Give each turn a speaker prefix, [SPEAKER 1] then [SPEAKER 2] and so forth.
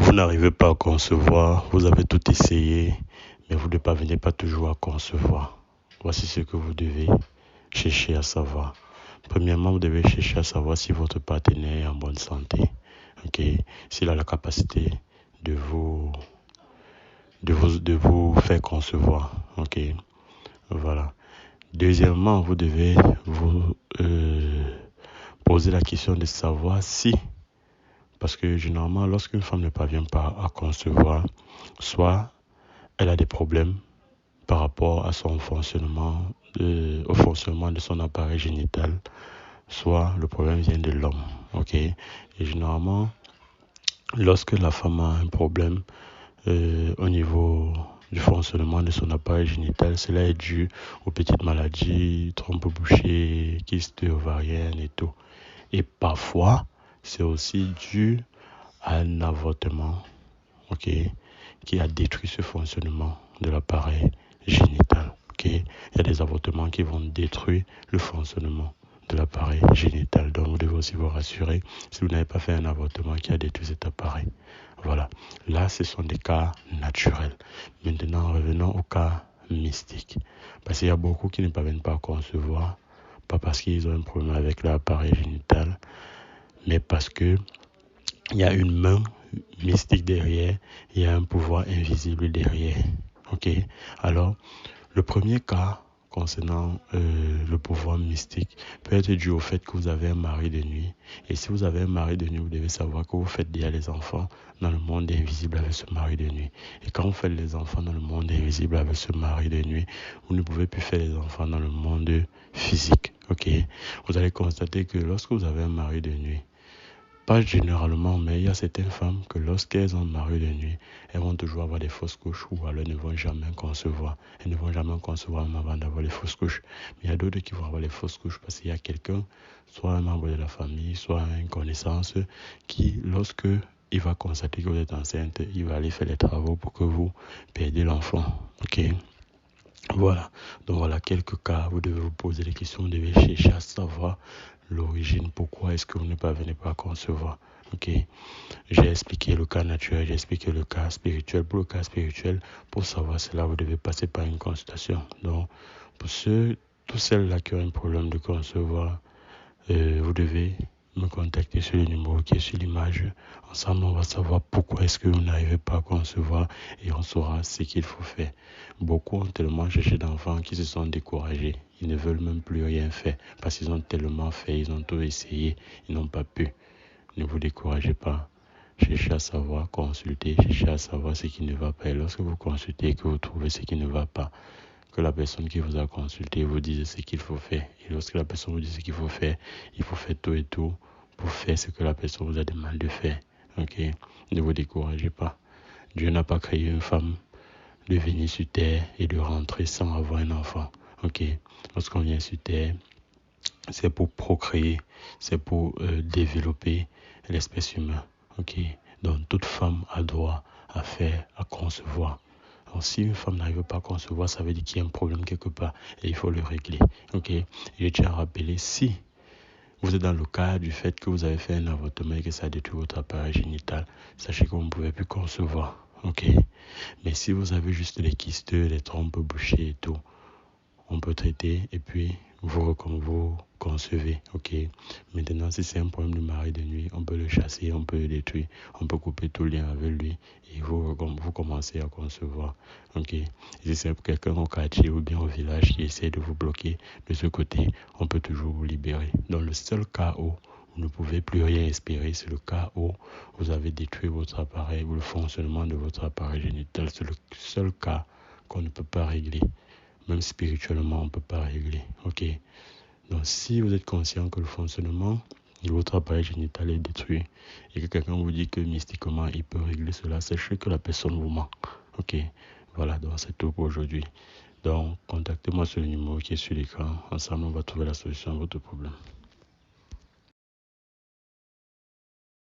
[SPEAKER 1] Vous n'arrivez pas à concevoir, vous avez tout essayé, mais vous ne parvenez pas toujours à concevoir. Voici ce que vous devez chercher à savoir. Premièrement, vous devez chercher à savoir si votre partenaire est en bonne santé. S'il a la capacité de vous faire concevoir. Voilà. Deuxièmement, vous devez vous poser la question de savoir si, parce que généralement, lorsqu'une femme ne parvient pas à concevoir, soit elle a des problèmes par rapport à son fonctionnement, au fonctionnement de son appareil génital, soit le problème vient de l'homme. Et généralement, lorsque la femme a un problème au niveau du fonctionnement de son appareil génital, cela est dû aux petites maladies, trompe bouchée, kyste ovarienne et tout. Et parfois, c'est aussi dû à un avortement, qui a détruit ce fonctionnement de l'appareil génital. Il y a des avortements qui vont détruire le fonctionnement de l'appareil génital. Donc, vous devez aussi vous rassurer si vous n'avez pas fait un avortement qui a détruit cet appareil. Voilà. Là, ce sont des cas naturels. Maintenant, revenons aux cas mystiques. Parce qu'il y a beaucoup qui ne parviennent pas à concevoir, pas parce qu'ils ont un problème avec l'appareil génital, mais parce que il y a une main mystique derrière, il y a un pouvoir invisible derrière. Alors, le premier cas concernant le pouvoir mystique peut être dû au fait que vous avez un mari de nuit. Et si vous avez un mari de nuit, vous devez savoir que vous faites déjà les enfants dans le monde invisible avec ce mari de nuit. Et quand vous faites les enfants dans le monde invisible avec ce mari de nuit, vous ne pouvez plus faire les enfants dans le monde physique. Vous allez constater que lorsque vous avez un mari de nuit, pas généralement, mais il y a certaines femmes que lorsqu'elles ont un mari de nuit, elles vont toujours avoir des fausses couches ou alors elles ne vont jamais concevoir. Elles ne vont jamais concevoir même avant d'avoir les fausses couches. Mais il y a d'autres qui vont avoir les fausses couches parce qu'il y a quelqu'un, soit un membre de la famille, soit une connaissance, qui, lorsque il va constater que vous êtes enceinte, il va aller faire les travaux pour que vous perdiez l'enfant. Voilà. Donc voilà quelques cas. Vous devez vous poser des questions, vous devez chercher à savoir l'origine, pourquoi est-ce que vous ne parvenez pas à concevoir. J'ai expliqué le cas naturel, j'ai expliqué le cas spirituel. Pour le cas spirituel, pour savoir cela, vous devez passer par une consultation. Donc, pour tous celles-là qui ont un problème de concevoir, vous devez me contacter sur le numéro qui est sur l'image. Ensemble, on va savoir pourquoi est-ce que vous n'arrivez pas à concevoir et on saura ce qu'il faut faire. Beaucoup ont tellement cherché d'enfants qui se sont découragés. Ils ne veulent même plus rien faire parce qu'ils ont tellement fait, ils ont tout essayé, ils n'ont pas pu. Ne vous découragez pas. Cherchez à savoir, consultez, cherchez à savoir ce qui ne va pas. Et lorsque vous consultez et que vous trouvez ce qui ne va pas, que la personne qui vous a consulté vous dise ce qu'il faut faire. Et lorsque la personne vous dit ce qu'il faut faire, il faut faire tout et tout pour faire ce que la personne vous a demandé de faire. Ne vous découragez pas. Dieu n'a pas créé une femme de venir sur terre et de rentrer sans avoir un enfant. Lorsqu'on vient sur terre, c'est pour procréer, c'est pour développer l'espèce humaine. Donc toute femme a droit à faire, à concevoir. Alors, si une femme n'arrive pas à concevoir, ça veut dire qu'il y a un problème quelque part et il faut le régler. Je tiens à rappeler, si vous êtes dans le cas du fait que vous avez fait un avortement et que ça détruit votre appareil génital, sachez que vous ne pouvez plus concevoir. Mais si vous avez juste les kystes, les trompes bouchées et tout, on peut traiter et puis vous concevez. Maintenant, si c'est un problème de mari de nuit, on peut le chasser, on peut le détruire, on peut couper tout lien avec lui et vous commencez à concevoir. Et si c'est quelqu'un au quartier ou bien au village qui essaie de vous bloquer de ce côté, on peut toujours vous libérer. Dans le seul cas où vous ne pouvez plus rien espérer, c'est le cas où vous avez détruit votre appareil ou le fonctionnement de votre appareil génital. C'est le seul cas qu'on ne peut pas régler. Même spirituellement, on ne peut pas régler. Donc, si vous êtes conscient que le fonctionnement de votre appareil génital est détruit et que quelqu'un vous dit que mystiquement, il peut régler cela, sachez que la personne vous ment. Voilà, donc c'est tout pour aujourd'hui. Donc, contactez-moi sur le numéro qui est sur l'écran. Ensemble, on va trouver la solution à votre problème.